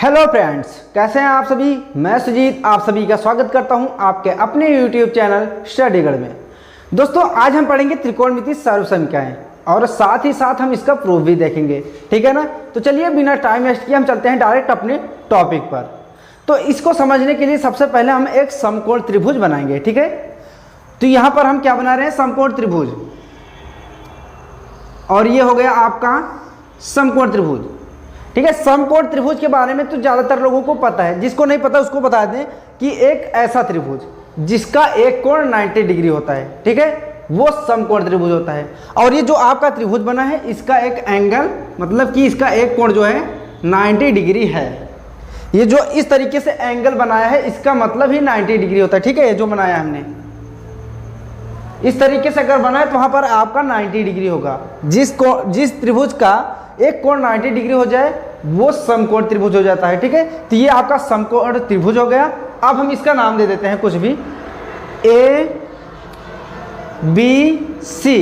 Hello friends, कैसे हैं आप सभी। मैं सुजीत आप सभी का स्वागत करता हूं आपके अपने यूट्यूब चैनल स्टडीगढ़ में। दोस्तों, आज हम पढ़ेंगे त्रिकोणमिति सर्वसंख्याएं और साथ ही साथ हम इसका प्रूफ भी देखेंगे, ठीक है ना। तो चलिए बिना टाइम वेस्ट किए हम चलते हैं डायरेक्ट अपने टॉपिक पर। तो इसको समझने के लिए सबसे पहले हम एक समकोण त्रिभुज बनाएंगे, ठीक है। तो यहाँ पर हम क्या बना रहे हैं, समकोण त्रिभुज, और ये हो गया आपका समकोण त्रिभुज, ठीक है। समकोण त्रिभुज के बारे में तो ज़्यादातर लोगों को पता है, जिसको नहीं पता उसको बता दें कि एक ऐसा त्रिभुज जिसका एक कोण 90 डिग्री होता है, ठीक है, वो समकोण त्रिभुज होता है। और ये जो आपका त्रिभुज बना है इसका एक एंगल, मतलब कि इसका एक कोण जो है 90 डिग्री है। ये जो इस तरीके से एंगल बनाया है इसका मतलब ही 90 डिग्री होता है, ठीक है। ये जो बनाया हमने इस तरीके से अगर बना है तो वहाँ पर आपका 90 डिग्री होगा। जिस त्रिभुज का एक कोण 90 डिग्री हो जाए वो समकोण त्रिभुज हो जाता है, ठीक है। तो ये आपका समकोण त्रिभुज हो गया। अब हम इसका नाम दे देते हैं कुछ भी, ए बी सी।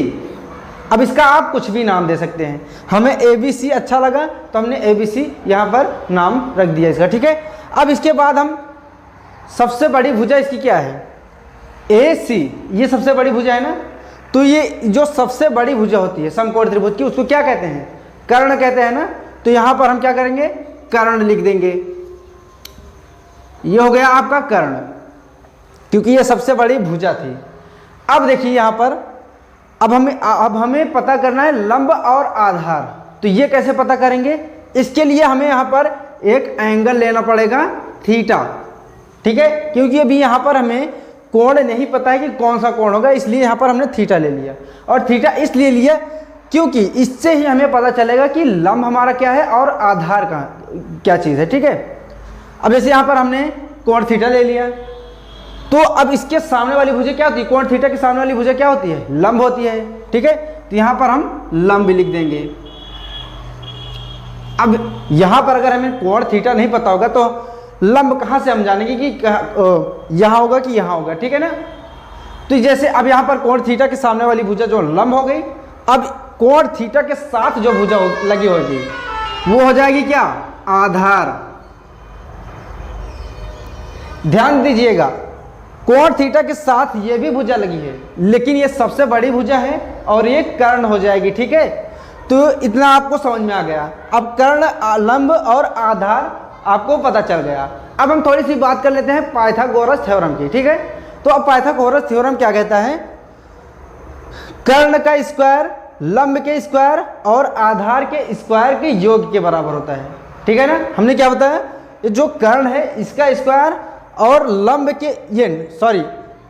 अब इसका आप कुछ भी नाम दे सकते हैं। हमें ए बी सी अच्छा लगा तो हमने ए बी सी यहाँ पर नाम रख दिया इसका, ठीक है। अब इसके बाद हम सबसे बड़ी भुजा इसकी क्या है, ए सी, ये सबसे बड़ी भुजा है ना। तो ये जो सबसे बड़ी भुजा होती है समकोण त्रिभुज की उसको क्या कहते हैं, कर्ण कहते हैं ना। तो यहां पर हम क्या करेंगे, कर्ण लिख देंगे। ये हो गया आपका कर्ण, क्योंकि ये सबसे बड़ी भुजा थी। अब देखिए यहां पर अब हमें पता करना है लंब और आधार। तो ये कैसे पता करेंगे, इसके लिए हमें यहां पर एक एंगल लेना पड़ेगा थीटा, ठीक है। क्योंकि अभी यहां पर हमें कोण नहीं पता है कि कौन सा कोण होगा, इसलिए यहां पर हमने थीटा ले लिया। और थीटा इसलिए लिया क्योंकि इससे ही हमें पता चलेगा कि लंब हमारा क्या है और आधार का क्या चीज़ है, ठीक है। अब जैसे यहाँ पर हमने कोण थीटा ले लिया, तो अब इसके सामने वाली भुजा क्या होती है, कोण थीटा के सामने वाली भुजा क्या होती है, लंब होती है, ठीक है। तो यहाँ पर हम लंब भी लिख देंगे। अब यहाँ पर अगर हमें कोण थीटा नहीं पता होगा तो लंब कहाँ से हम जानेंगे कि यहाँ होगा कि यहाँ होगा, ठीक है ना। तो जैसे अब यहाँ पर कोण थीटा के सामने वाली भुजा जो लंब हो गई, अब कोण थीटा के साथ जो भुजा लगी होगी वो हो जाएगी क्या, आधार। ध्यान दीजिएगा, कोण थीटा के साथ ये भी भुजा लगी है, लेकिन ये सबसे बड़ी भुजा है और ये कर्ण हो जाएगी, ठीक है। तो इतना आपको समझ में आ गया। अब कर्ण, लंब और आधार आपको पता चल गया। अब हम थोड़ी सी बात कर लेते हैं पाइथागोरस थ्योरम की, ठीक है। तो अब पाइथागोरस थ्योरम क्या कहता है, कर्ण का स्क्वायर लंब के स्क्वायर और आधार के स्क्वायर के योग के बराबर होता है, ठीक है ना। हमने क्या बताया, ये जो कर्ण है इसका स्क्वायर और लंब के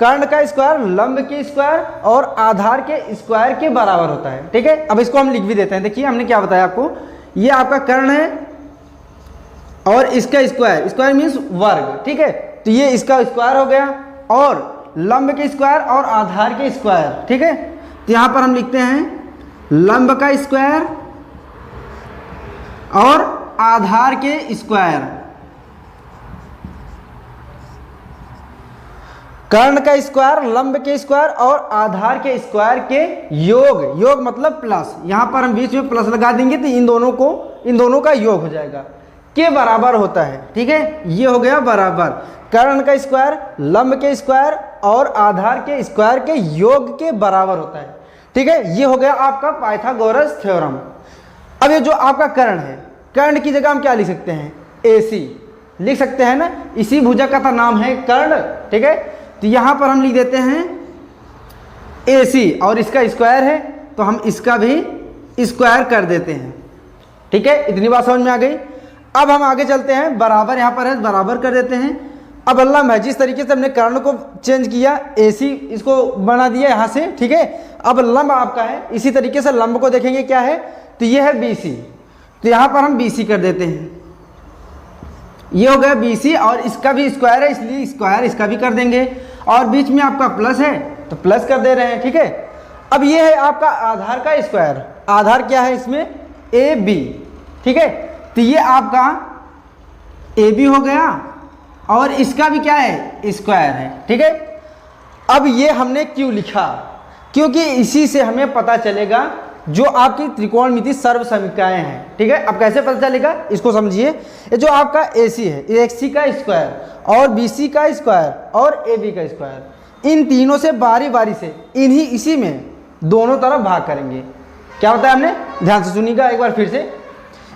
कर्ण का स्क्वायर लंब के स्क्वायर और आधार के स्क्वायर के बराबर होता है, ठीक है। अब इसको हम लिख भी देते हैं। देखिए हमने क्या बताया आपको, ये आपका कर्ण है और इसका स्क्वायर, स्क्वायर मीन्स वर्ग, ठीक है। तो ये इसका स्क्वायर हो गया और लंब के स्क्वायर और आधार के स्क्वायर, ठीक है। तो यहां पर हम लिखते हैं लंब का स्क्वायर और आधार के स्क्वायर, कर्ण का स्क्वायर लंब के स्क्वायर और आधार के स्क्वायर के योग मतलब प्लस। यहां पर हम बीच में प्लस लगा देंगे तो इन दोनों का योग हो जाएगा, के बराबर होता है, ठीक है। ये हो गया बराबर, कर्ण का स्क्वायर लंब के स्क्वायर और आधार के स्क्वायर के योग के बराबर होता है, ठीक है। ये हो गया आपका पाइथागोरस थ्योरम। अब ये जो आपका कर्ण है, कर्ण की जगह हम क्या लिख सकते हैं, AC लिख सकते हैं ना। इसी भुजा का तो नाम है कर्ण, ठीक है। तो यहां पर हम लिख देते हैं AC और इसका स्क्वायर है तो हम इसका भी स्क्वायर कर देते हैं, ठीक है। इतनी बात समझ में आ गई। अब हम आगे चलते हैं, बराबर यहां पर है, बराबर कर देते हैं। अब लंब है, जिस तरीके से हमने कर्ण को चेंज किया, AC इसको बना दिया यहां से, ठीक है। अब लंब आपका है, इसी तरीके से लंब को देखेंगे क्या है, तो ये है BC। तो यहां पर हम BC कर देते हैं। ये हो गया BC और इसका भी स्क्वायर है इसलिए स्क्वायर इसका भी कर देंगे, और बीच में आपका प्लस है तो प्लस कर दे रहे हैं, ठीक है। अब ये है आपका आधार का स्क्वायर, आधार क्या है इसमें, AB, ठीक है। तो ये आपका AB हो गया और इसका भी क्या है, स्क्वायर है, ठीक है। अब ये हमने क्यों लिखा, क्योंकि इसी से हमें पता चलेगा जो आपकी त्रिकोणमिति सर्वसमीकरण हैं, ठीक है। अब कैसे पता चलेगा इसको समझिए। ये जो आपका AC है, AC का स्क्वायर और BC का स्क्वायर और AB का स्क्वायर, इन तीनों से बारी बारी से इसी में दोनों तरफ भाग करेंगे। क्या होता है हमने, ध्यान से सुनिएगा एक बार फिर से।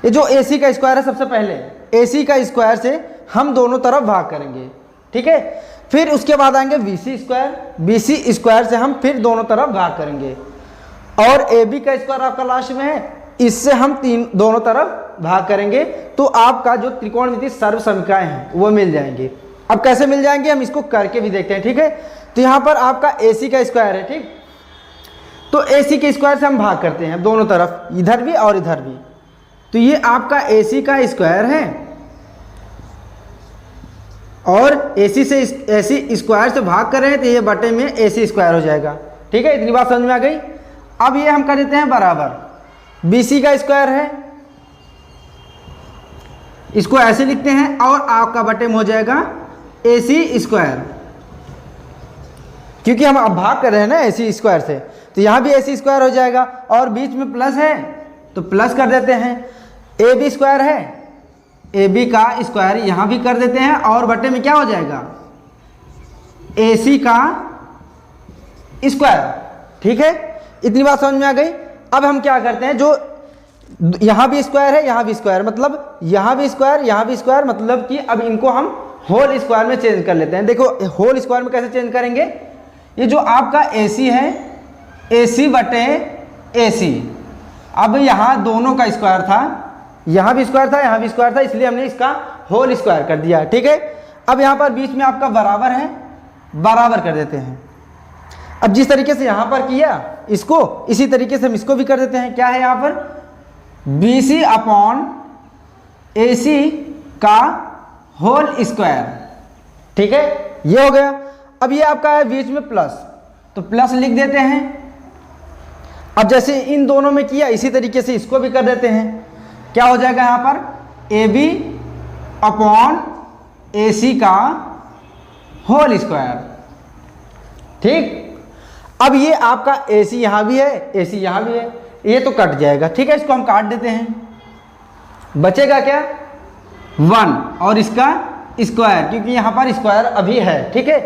ये जो AC का स्क्वायर है, सबसे पहले AC का स्क्वायर से हम दोनों तरफ भाग करेंगे, ठीक है। फिर उसके बाद आएंगे BC स्क्वायर, BC स्क्वायर से हम फिर दोनों तरफ भाग करेंगे और AB का स्क्वायर आपका लास्ट में है, इससे हम दोनों तरफ भाग करेंगे। तो आपका जो त्रिकोणमिति सर्वसमीकरण है वो मिल जाएंगे। अब कैसे मिल जाएंगे हम इसको करके भी देखते हैं, ठीक है। तो यहाँ पर आपका AC का स्क्वायर है, ठीक। तो AC के स्क्वायर से हम भाग करते हैं दोनों तरफ, इधर भी और इधर भी। तो ये आपका AC का स्क्वायर है और AC से AC स्क्वायर से भाग कर रहे हैं तो ये बटे में AC स्क्वायर हो जाएगा, ठीक है। इतनी बात समझ में आ गई। अब ये हम कर देते हैं बराबर, BC का स्क्वायर है, इसको ऐसे लिखते हैं और आपका बटे में हो जाएगा AC स्क्वायर, क्योंकि हम अब भाग कर रहे हैं ना AC स्क्वायर से, तो यहाँ भी AC स्क्वायर हो जाएगा और बीच में प्लस है तो प्लस कर देते हैं। AB स्क्वायर है, AB का स्क्वायर यहाँ भी कर देते हैं और बटे में क्या हो जाएगा, AC का स्क्वायर, ठीक है। इतनी बात समझ में आ गई। अब हम क्या करते हैं, जो यहाँ भी स्क्वायर है यहाँ भी स्क्वायर, मतलब यहाँ भी स्क्वायर यहाँ भी स्क्वायर, मतलब कि अब इनको हम होल स्क्वायर में चेंज कर लेते हैं। देखो होल स्क्वायर में कैसे चेंज करेंगे, ये जो आपका AC है, AC बटे AC, अब यहाँ दोनों का स्क्वायर था, यहाँ भी स्क्वायर था यहाँ भी स्क्वायर था, इसलिए हमने इसका होल स्क्वायर कर दिया, ठीक है। अब यहाँ पर बीच में आपका बराबर है, बराबर कर देते हैं। अब जिस तरीके से यहाँ पर किया इसको, इसी तरीके से हम इसको भी कर देते हैं। क्या है यहाँ पर, BC अपॉन AC का होल स्क्वायर, ठीक है, ये हो गया। अब ये आपका है बीच में प्लस, तो प्लस लिख देते हैं। अब जैसे इन दोनों में किया इसी तरीके से इसको भी कर देते हैं। क्या हो जाएगा यहाँ पर, AB अपॉन AC का होल स्क्वायर, ठीक। अब ये आपका AC यहाँ भी है AC यहाँ भी है, ये तो कट जाएगा, ठीक है। इसको हम काट देते हैं, बचेगा क्या 1 और इसका स्क्वायर, क्योंकि यहाँ पर स्क्वायर अभी है, ठीक है।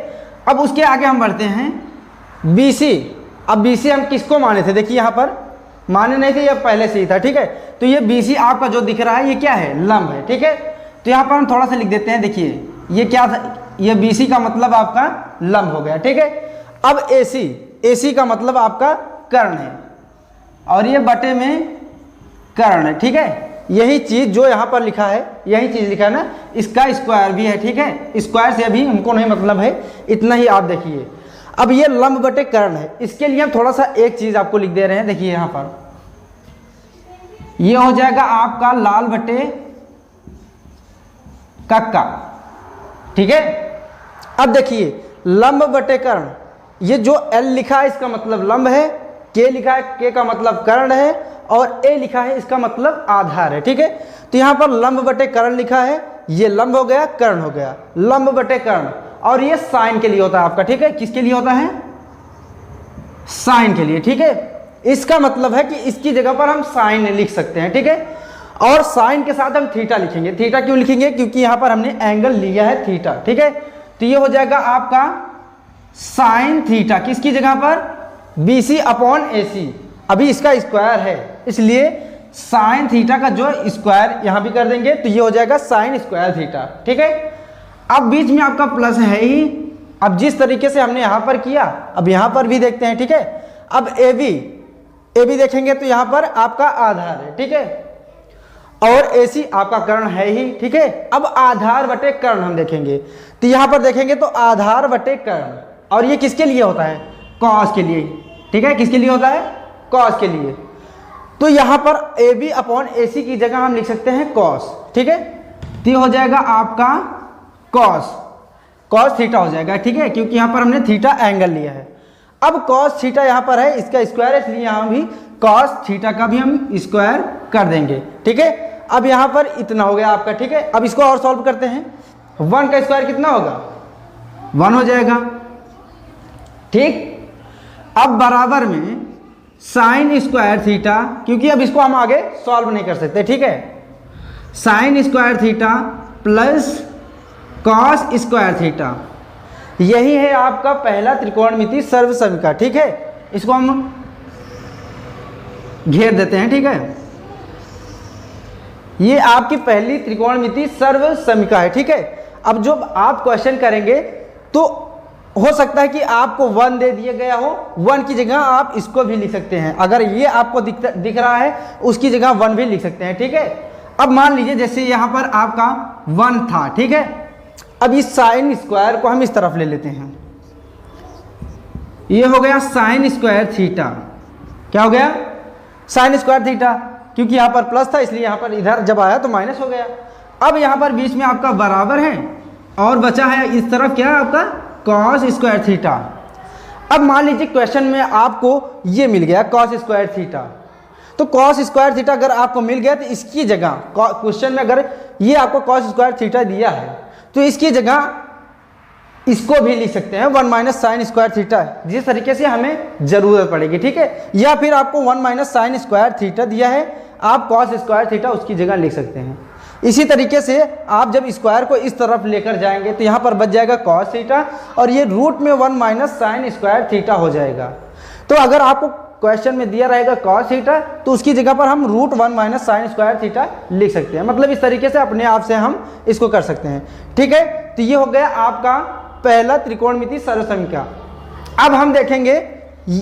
अब उसके आगे हम बढ़ते हैं BC। अब BC हम किसको माने थे, देखिए यहाँ पर माने नहीं थे, ये पहले से ही था, ठीक है। तो ये BC आपका जो दिख रहा है ये क्या है, लंब है, ठीक है। तो यहाँ पर हम थोड़ा सा लिख देते हैं, देखिए ये क्या था, ये BC का मतलब आपका लंब हो गया, ठीक है। अब AC का मतलब आपका कर्ण है और ये बटे में कर्ण है, ठीक है। यही चीज जो यहाँ पर लिखा है, यही चीज लिखा है ना, इसका स्क्वायर भी है, ठीक है। स्क्वायर से अभी हमको नहीं मतलब है, इतना ही आप देखिए। अब ये लंब बटे कर्ण है, इसके लिए हम थोड़ा सा एक चीज आपको लिख दे रहे हैं, देखिए यहाँ पर ये हो जाएगा आपका लाल बटे कक्का, ठीक है। अब देखिए लंब बटे कर्ण, ये जो L लिखा है इसका मतलब लंब है, K लिखा है K का मतलब कर्ण है और A लिखा है इसका मतलब आधार है, ठीक है। तो यहाँ पर लंब बटे कर्ण लिखा है, ये लंब हो गया कर्ण हो गया, लंब बटे कर्ण, और ये साइन के लिए होता है आपका, ठीक है। किसके लिए होता है, साइन के लिए, ठीक है। इसका मतलब है कि इसकी जगह पर हम साइन लिख सकते हैं, ठीक है। और साइन के साथ हम थीटा लिखेंगे। थीटा क्यों लिखेंगे, क्योंकि यहाँ पर हमने एंगल लिया है थीटा, ठीक है। तो ये हो जाएगा आपका साइन थीटा, किसकी जगह पर, BC अपॉन AC। अभी इसका स्क्वायर है इसलिए साइन थीटा का जो स्क्वायर यहाँ भी कर देंगे, तो ये हो जाएगा साइन स्क्वायर थीटा, ठीक है। अब बीच में आपका प्लस है ही, अब जिस तरीके से हमने यहाँ पर किया अब यहाँ पर भी देखते हैं, ठीक है। अब AB देखेंगे तो यहाँ पर आपका आधार है, ठीक है, और AC आपका कर्ण है ही, ठीक है। अब आधार बटे कर्ण हम देखेंगे, तो यहाँ पर देखेंगे तो आधार बटे कर्ण, और ये किसके लिए होता है, कॉस के लिए, ठीक है। किसके लिए होता है, कॉस के लिए। तो यहाँ पर AB अपॉन AC की जगह हम लिख सकते हैं कॉस, ठीक है। तो ये हो जाएगा आपका कॉस थीटा हो जाएगा, ठीक है, क्योंकि यहाँ पर हमने थीटा एंगल लिया है। अब कॉस थीटा यहाँ पर है, इसका स्क्वायर है, इसलिए यहाँ भी कॉस थीटा का भी हम स्क्वायर कर देंगे, ठीक है। अब यहाँ पर इतना हो गया आपका, ठीक है। अब इसको और सॉल्व करते हैं, 1 का स्क्वायर कितना होगा, 1 हो जाएगा, ठीक। अब बराबर में साइन स्क्वायर थीटा, क्योंकि अब इसको हम आगे सॉल्व नहीं कर सकते, ठीक है, sign square theta plus cos square theta, यही है आपका पहला त्रिकोणमिति सर्वसमीका, ठीक है। इसको हम घेर देते हैं, ठीक है, ये आपकी पहली त्रिकोणमिति सर्वसमीका है, ठीक है। अब जब आप क्वेश्चन करेंगे तो हो सकता है कि आपको 1 दे दिया गया हो, 1 की जगह आप इसको भी लिख सकते हैं, अगर ये आपको दिख रहा है उसकी जगह 1 भी लिख सकते हैं, ठीक है। अब मान लीजिए जैसे यहाँ पर आपका 1 था, ठीक है, अब इस साइन स्क्वायर को हम इस तरफ ले लेते हैं, ये हो गया साइन स्क्वायर थीटा, क्या हो गया, साइन स्क्वायर थीटा, क्योंकि यहाँ पर प्लस था इसलिए यहाँ पर इधर जब आया तो माइनस हो गया। अब यहाँ पर बीच में आपका बराबर है और बचा है इस तरफ क्या है आपका कॉस स्क्वायर थीटा। अब मान लीजिए क्वेश्चन में आपको ये मिल गया कॉस स्क्वायर थीटा, तो कॉस स्क्वायर थीटा अगर आपको मिल गया तो इसकी जगह क्वेश्चन में अगर ये आपको कॉस स्क्वायर थीटा दिया है तो इसकी जगह इसको भी लिख सकते हैं 1 माइनस साइन स्क्वायर थीटा, जिस तरीके से हमें जरूरत पड़ेगी, ठीक है। या फिर आपको 1 माइनस साइन स्क्वायर थीटा दिया है, आप कॉस स्क्वायर थीटा उसकी जगह लिख सकते हैं। इसी तरीके से आप जब स्क्वायर को इस तरफ लेकर जाएंगे तो यहाँ पर बच जाएगा कॉस थीटा और ये रूट में 1 माइनस साइन स्क्वायर थीटा हो जाएगा। तो अगर आपको क्वेश्चन में दिया रहेगा कॉस थीटा तो उसकी जगह पर हम root 1 minus sine square theta लिख सकते हैं, मतलब इस तरीके से अपने आप से हम इसको कर सकते हैं, ठीक है। तो ये हो गया आपका पहला त्रिकोणमिति सर्वसमीका। अब हम देखेंगे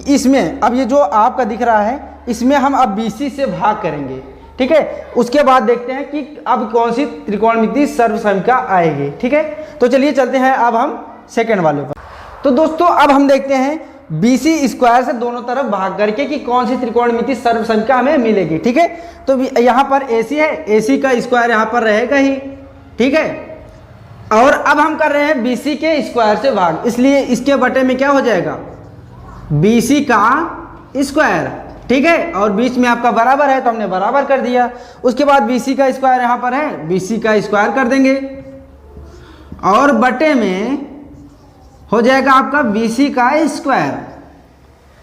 इसमें, अब ये जो आपका दिख रहा है इसमें हम अब BC से भाग करेंगे, ठीक है। उसके बाद देखते हैं कि अब कौन सी त्रिकोणमिति सर्वसमीका आएगी, ठीक है। तो चलिए चलते हैं अब हम सेकंड वाले पर। तो दोस्तों अब हम देखते हैं BC स्क्वायर से दोनों तरफ भाग करके कि कौन सी त्रिकोणमिति सर्वसमीका हमें मिलेगी, ठीक है। तो यहाँ पर AC है, AC का स्क्वायर यहाँ पर रहेगा ही, ठीक है। और अब हम कर रहे हैं BC के स्क्वायर से भाग, इसलिए इसके बटे में क्या हो जाएगा BC का स्क्वायर, ठीक है, और बीच में आपका बराबर है तो हमने बराबर कर दिया। उसके बाद BC का स्क्वायर यहाँ पर है, BC का स्क्वायर कर देंगे और बटे में हो जाएगा आपका BC का स्क्वायर,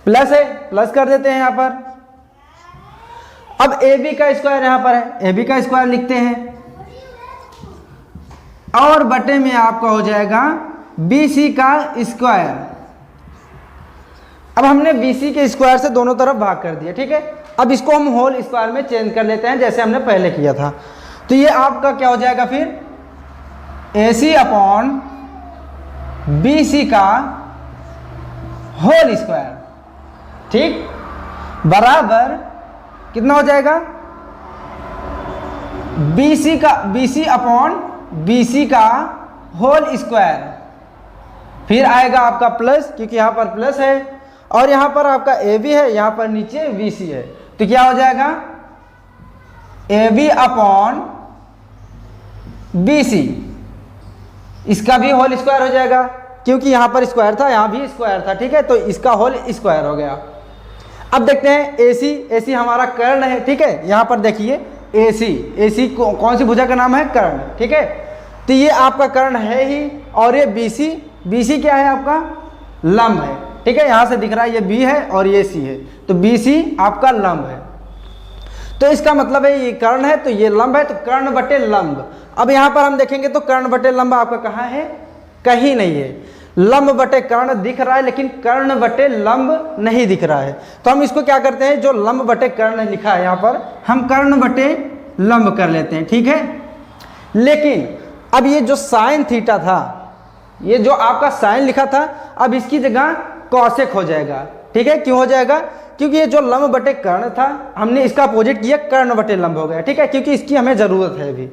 प्लस है प्लस कर देते हैं यहाँ पर। अब AB का स्क्वायर यहाँ पर है, AB का स्क्वायर लिखते हैं और बटे में आपका हो जाएगा BC का स्क्वायर। अब हमने BC के स्क्वायर से दोनों तरफ भाग कर दिया, ठीक है। अब इसको हम होल स्क्वायर में चेंज कर लेते हैं जैसे हमने पहले किया था। तो ये आपका क्या हो जाएगा फिर AC अपॉन BC का होल स्क्वायर, ठीक, बराबर कितना हो जाएगा BC अपॉन BC का होल स्क्वायर, फिर आएगा आपका प्लस क्योंकि यहाँ पर प्लस है और यहाँ पर आपका AB है, यहाँ पर नीचे BC है, तो क्या हो जाएगा AB अपॉन BC, इसका भी होल स्क्वायर हो जाएगा क्योंकि यहाँ पर स्क्वायर था यहाँ भी स्क्वायर था, ठीक है, तो इसका होल स्क्वायर हो गया। अब देखते हैं AC हमारा कर्ण है, ठीक है, यहाँ पर देखिए AC कौन सी भुजा का नाम है कर्ण, ठीक है। तो ये आपका कर्ण है ही और ये BC क्या है आपका लंब है, ठीक है, यहाँ से दिख रहा है ये B है और ये C है, तो BC आपका लंब है। तो इसका मतलब है ये कर्ण है तो ये लंब है, तो कर्ण बटे लंब। अब यहाँ पर हम देखेंगे तो कर्ण बटे लंब आपका कहाँ है, कहीं नहीं है, लंब बटे कर्ण दिख रहा है लेकिन कर्ण बटे लंब नहीं दिख रहा है। तो हम इसको क्या करते हैं, जो लंब बटे कर्ण लिखा है यहाँ पर हम कर्ण बटे लंब कर लेते हैं, ठीक है। लेकिन अब ये जो साइन थीटा था, ये जो आपका साइन लिखा था, अब इसकी जगह कॉसेक हो जाएगा, ठीक है। क्यों हो जाएगा, क्योंकि ये जो लंब बटे कर्ण था हमने इसका अपोजिट किया, कर्ण बटे लंब हो गया, ठीक है, क्योंकि इसकी हमें जरूरत है अभी।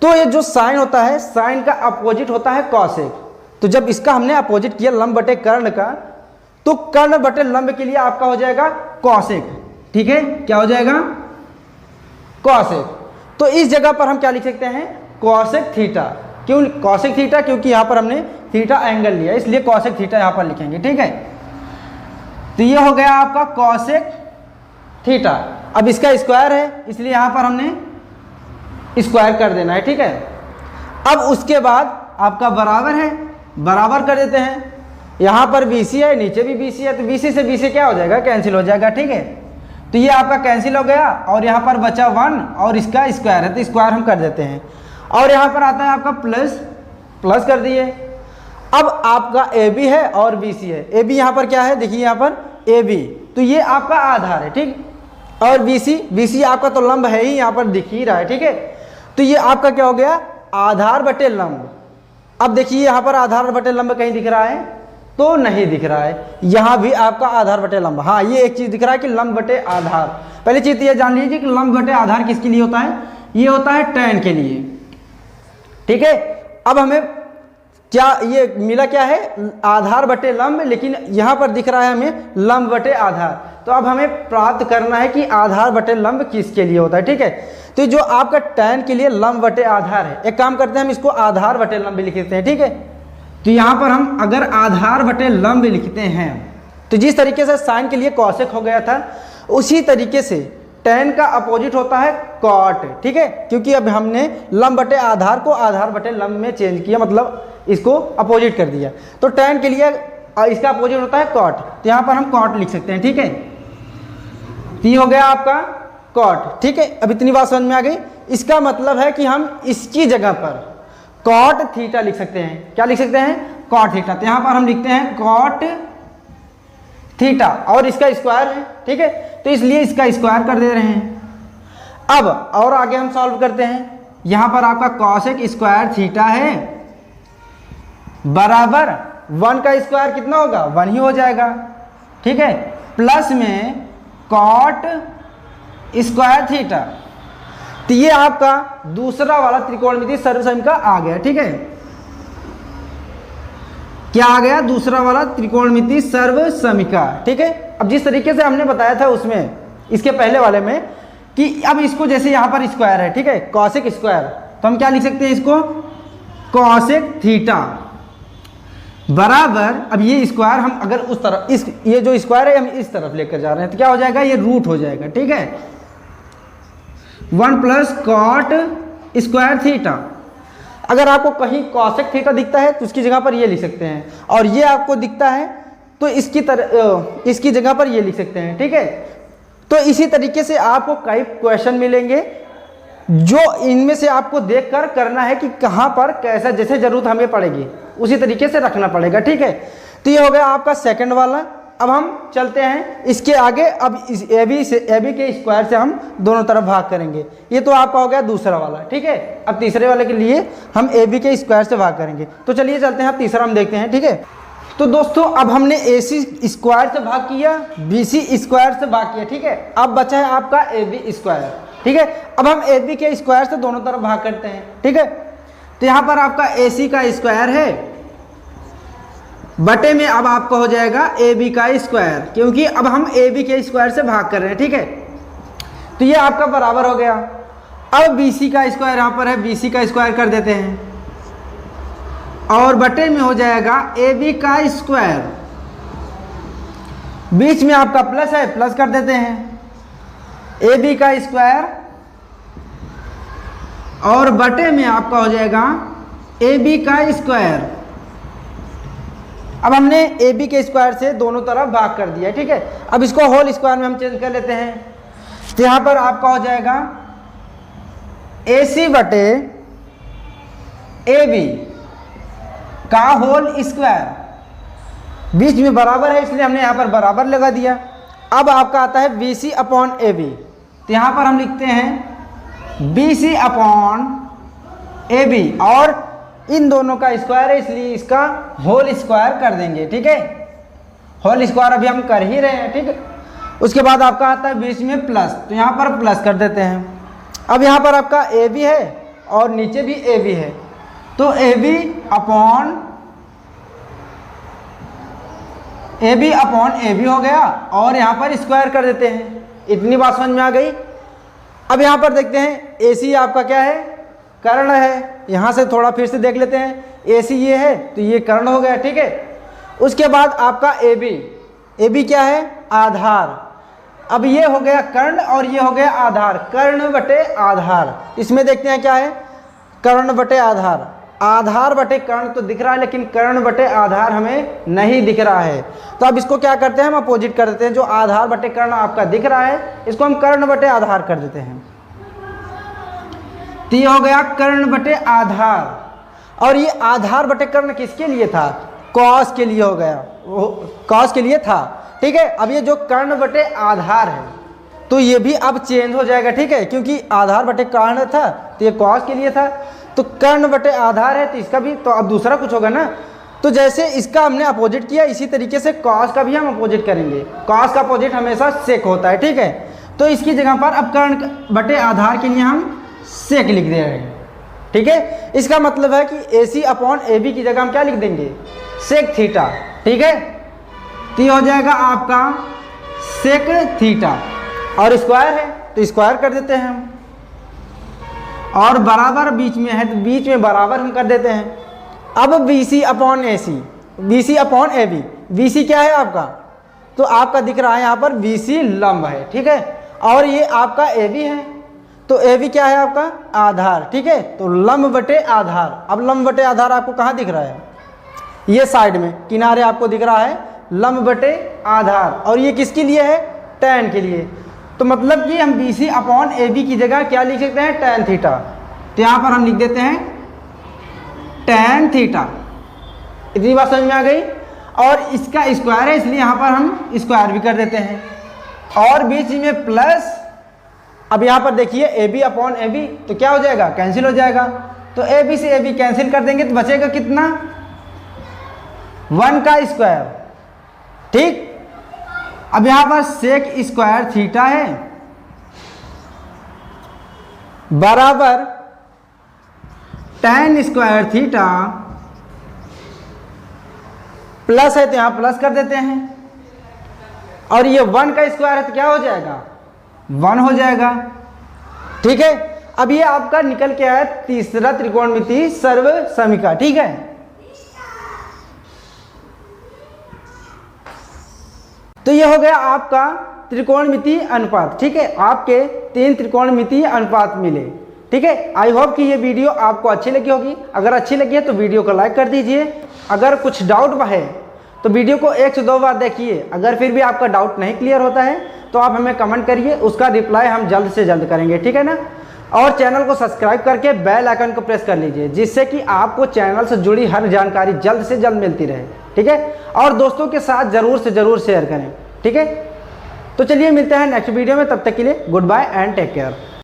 तो ये जो साइन होता है, साइन का अपोजिट होता है कॉसेक, तो जब इसका हमने अपोजिट किया लंब बटे कर्ण का, तो कर्ण बटे लंब के लिए आपका हो जाएगा कॉसेक, ठीक है, क्या हो जाएगा कॉसेक। तो इस जगह पर हम क्या लिख सकते हैं कॉसेक थीटा, क्यों कॉसेक थीटा, क्योंकि यहाँ पर हमने थीटा एंगल लिया इसलिए कॉसेक थीटा यहाँ पर लिखेंगे, ठीक है। तो ये हो गया आपका कॉसेक थीटा। अब इसका स्क्वायर है इसलिए यहाँ पर हमने स्क्वायर कर देना है, ठीक है। अब उसके बाद आपका बराबर है, बराबर कर देते हैं यहाँ पर BC है, नीचे भी BC है, तो BC से BC क्या हो जाएगा, कैंसिल हो जाएगा। ठीक है, तो ये आपका कैंसिल हो गया और यहाँ पर बचा 1 और इसका स्क्वायर है तो स्क्वायर हम कर देते हैं। और यहाँ पर आता है आपका प्लस कर दिए। अब आपका AB है और BC है। AB यहाँ पर क्या है, देखिए यहाँ पर AB, तो ये आपका आधार है। ठीक, और BC आपका तो लंब है ही, यहाँ पर दिख ही रहा है। ठीक है, तो ये आपका क्या हो गया, आधार बटे लंब। अब देखिए यहाँ पर आधार बटे लंब कहीं दिख रहा है तो नहीं दिख रहा है, यहाँ भी आपका आधार बटे लंब। हाँ, ये एक चीज दिख रहा है कि लंब बटे आधार। पहली चीज ये जान लीजिए कि लंब बटे आधार किसके लिए होता है, ये होता है tan के लिए। ठीक है, अब हमें क्या ये मिला, क्या है, आधार बटे लंब, लेकिन यहाँ पर दिख रहा है हमें लंब बटे आधार। तो अब हमें प्राप्त करना है कि आधार बटे लंब किसके लिए होता है। ठीक है, तो जो आपका tan के लिए लंब बटे आधार है, एक काम करते हैं हम इसको आधार बटे लंब लिख देते हैं। ठीक है, तो यहाँ पर हम अगर आधार बटे लंब लिखते हैं तो जिस तरीके से साइन के लिए कॉसेक हो गया था, उसी तरीके से tan का अपोजिट होता है कॉट। ठीक है, क्योंकि अब हमने लंब बटे आधार को आधार बटे लंब में चेंज किया, मतलब इसको अपोजिट कर दिया। तो tan के लिए इसका अपोजिट होता है कॉट, तो यहाँ पर हम कॉट लिख सकते हैं। ठीक है, तो ये हो गया आपका कॉट। ठीक है, अब इतनी बात समझ में आ गई। इसका मतलब है कि हम इसकी जगह पर कॉट थीटा लिख सकते हैं। क्या लिख सकते हैं, कॉट थीटा। तो यहाँ पर हम लिखते हैं कॉट थीटा और इसका स्क्वायर है। ठीक है, तो इसलिए इसका स्क्वायर कर दे रहे हैं। अब और आगे हम सॉल्व करते हैं। यहाँ पर आपका कॉसेक स्क्वायर थीटा है बराबर 1 का स्क्वायर कितना होगा, 1 ही हो जाएगा। ठीक है, प्लस में कॉट स्क्वायर थीटा, तो ये आपका दूसरा वाला त्रिकोणमितीय सर्वसम का आ गया। ठीक है, क्या आ गया, दूसरा वाला त्रिकोणमितीय सर्वसमिका। ठीक है, अब जिस तरीके से हमने बताया था उसमें, इसके पहले वाले में, कि अब इसको जैसे यहाँ पर स्क्वायर है, ठीक है, कॉसेक स्क्वायर, तो हम क्या लिख सकते हैं इसको, कॉसेक थीटा बराबर, अब ये स्क्वायर हम अगर उस तरफ, इस ये जो स्क्वायर है हम इस तरफ लेकर जा रहे हैं तो क्या हो जाएगा, ये रूट हो जाएगा। ठीक है, 1 प्लस कॉट स्क्वायर थीटा। अगर आपको कहीं कॉसेक थीटा दिखता है तो उसकी जगह पर ये लिख सकते हैं, और ये आपको दिखता है तो इसकी जगह पर ये लिख सकते हैं। ठीक है, तो इसी तरीके से आपको कई क्वेश्चन मिलेंगे जो इनमें से आपको देखकर करना है कि कहाँ पर कैसा, जैसे जरूरत हमें पड़ेगी उसी तरीके से रखना पड़ेगा। ठीक है, तो ये हो गया आपका सेकंड वाला। अब हम चलते हैं इसके आगे। अब इस ए बी के स्क्वायर से हम दोनों तरफ भाग करेंगे। ये तो आपका हो गया दूसरा वाला। ठीक है, अब तीसरे वाले के लिए हम ए बी के स्क्वायर से भाग करेंगे। तो चलिए चलते हैं, अब तीसरा हम देखते हैं। ठीक है, तो दोस्तों अब हमने ए सी स्क्वायर से भाग किया, बी सी स्क्वायर से भाग किया। ठीक है, अब बचा है आपका ए बी स्क्वायर। ठीक है, अब हम ए बी के स्क्वायर से दोनों तरफ भाग करते हैं। ठीक है, तो यहाँ पर आपका ए सी का स्क्वायर है बटे में अब आपका हो जाएगा ए बी का स्क्वायर, क्योंकि अब हम ए बी के स्क्वायर से भाग कर रहे हैं। ठीक है, तो ये आपका बराबर हो गया। अब बी सी का स्क्वायर यहाँ पर है, बी सी का स्क्वायर कर देते हैं और बटे में हो जाएगा ए बी का स्क्वायर, बीच में आपका प्लस है, प्लस कर देते हैं ए बी का स्क्वायर और बटे में आपका हो जाएगा ए बी का स्क्वायर। अब हमने ए बी के स्क्वायर से दोनों तरफ भाग कर दिया। ठीक है, अब इसको होल स्क्वायर में हम चेंज कर लेते हैं। तो यहाँ पर आपका हो जाएगा ए सी बटे ए बी का होल स्क्वायर, बीच में बराबर है इसलिए हमने यहाँ पर बराबर लगा दिया। अब आपका आता है B C upon A B, तो यहाँ पर हम लिखते हैं B C upon A B और इन दोनों का स्क्वायर है इसलिए इसका होल स्क्वायर कर देंगे। ठीक है, होल स्क्वायर अभी हम कर ही रहे हैं। ठीक है, उसके बाद आपका आता है बीच में प्लस, तो यहाँ पर प्लस कर देते हैं। अब यहाँ पर आपका ए बी है और नीचे भी ए बी है, तो A B upon A B हो गया और यहाँ पर स्क्वायर कर देते हैं। इतनी बात समझ में आ गई। अब यहाँ पर देखते हैं ए सी आपका क्या है, कर्ण है। यहाँ से थोड़ा फिर से देख लेते हैं, ए सी ये है तो ये कर्ण हो गया। ठीक है, उसके बाद आपका ए बी क्या है, आधार। अब ये हो गया कर्ण और ये हो गया आधार, कर्ण बटे आधार। इसमें देखते हैं क्या है, कर्ण बटे आधार। आधार बटे कर्ण तो दिख रहा है, लेकिन कर्ण बटे आधार हमें नहीं दिख रहा है। तो अब इसको क्या करते हैं, हम अपोजिट कर देते हैं। जो आधार बटे कर्ण आपका दिख रहा है, इसको हम कर्ण बटे आधार कर देते हैं। तो ये हो गया कर्ण बटे आधार। और ये आधार बटे कर्ण किसके लिए था, कॉस के लिए हो गया, वो कॉस के लिए था। ठीक है, अब ये जो कर्ण बटे आधार है तो ये भी अब चेंज हो जाएगा। ठीक है, क्योंकि आधार बटे कर्ण था तो ये कॉस के लिए था, तो कर्ण बटे आधार है तो इसका भी तो अब दूसरा कुछ होगा ना। तो जैसे इसका हमने अपोजिट किया, इसी तरीके से कॉस का भी हम अपोजिट करेंगे। कॉस का अपोजिट हमेशा सेक होता है। ठीक है, तो इसकी जगह पर अब कर्ण बटे आधार के लिए हम सेक लिख दे रहे हैं। ठीक है, इसका मतलब है कि AC अपॉन AB की जगह हम क्या लिख देंगे, सेक थीटा। ठीक है, तो ये हो जाएगा आपका सेक थीटा, और स्क्वायर है तो स्क्वायर कर देते हैं हम, और बराबर बीच में है तो बीच में बराबर हम कर देते हैं। अब BC upon AC, BC upon AB, BC क्या है आपका, तो आपका दिख रहा है यहाँ पर BC लंब है। ठीक है, और ये आपका AB है, तो AB क्या है आपका, आधार। ठीक है, तो लंब बटे आधार। अब लंब बटे आधार आपको कहाँ दिख रहा है, ये साइड में किनारे आपको दिख रहा है लंब बटे आधार, और ये किसके लिए है, tan के लिए। तो मतलब कि हम BC अपॉन AB की जगह क्या लिख सकते हैं, tan थीटा। तो यहाँ पर हम लिख देते हैं tan थीटा। इतनी बात समझ में आ गई। और इसका स्क्वायर है इसलिए यहाँ पर हम स्क्वायर भी कर देते हैं, और बीच में प्लस। अब यहाँ पर देखिए AB अपॉन AB तो क्या हो जाएगा, कैंसिल हो जाएगा। तो AB से AB कैंसिल कर देंगे तो बचेगा कितना, 1 का स्क्वायर। ठीक, अब यहाँ पर सेक स्क्वायर थीटा है बराबर tan स्क्वायर थीटा, प्लस है तो यहाँ प्लस कर देते हैं, और ये 1 का स्क्वायर है तो क्या हो जाएगा, 1 हो जाएगा। ठीक है, अब ये आपका निकल के आया तीसरा त्रिकोणमिति सर्व समीकरण। ठीक है, तो ये हो गया आपका त्रिकोणमिति अनुपात। ठीक है, आपके 3 त्रिकोणमितीय अनुपात मिले। ठीक है, आई होप कि ये वीडियो आपको अच्छी लगी होगी। अगर अच्छी लगी है तो वीडियो को लाइक कर दीजिए। अगर कुछ डाउट है तो वीडियो को 1 से 2 बार देखिए। अगर फिर भी आपका डाउट नहीं क्लियर होता है तो आप हमें कमेंट करिए, उसका रिप्लाई हम जल्द से जल्द करेंगे। ठीक है ना, और चैनल को सब्सक्राइब करके बेल आइकन को प्रेस कर लीजिए, जिससे कि आपको चैनल से जुड़ी हर जानकारी जल्द से जल्द मिलती रहे। ठीक है, और दोस्तों के साथ ज़रूर से ज़रूर शेयर करें। ठीक है, तो चलिए मिलते हैं नेक्स्ट वीडियो में, तब तक के लिए good bye and take care.